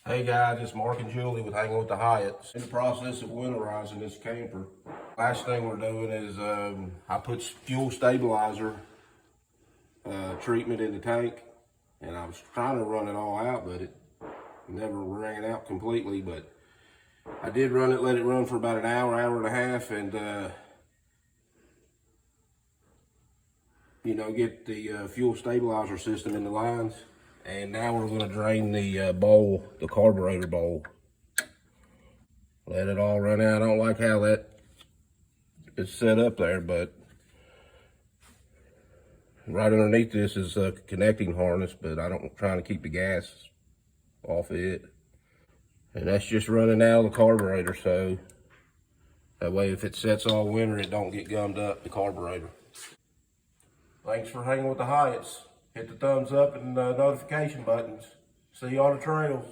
Hey guys, it's Mark and Julie with Hanging with the Hyatts. In the process of winterizing this camper. Last thing we're doing is I put fuel stabilizer treatment in the tank, and I was trying to run it all out, but it never ran out completely. But I did run it, let it run for about an hour, hour and a half, and get the fuel stabilizer system in the lines. And now we're going to drain the bowl, the carburetor bowl. Let it all run out. I don't like how that is set up there, but right underneath this is a connecting harness, but I'm trying to keep the gas off of it. And that's just running out of the carburetor, so that way if it sets all winter, it don't get gummed up, the carburetor. Thanks for hanging with the Hyatts. Hit the thumbs up and notification buttons. See you on the trails.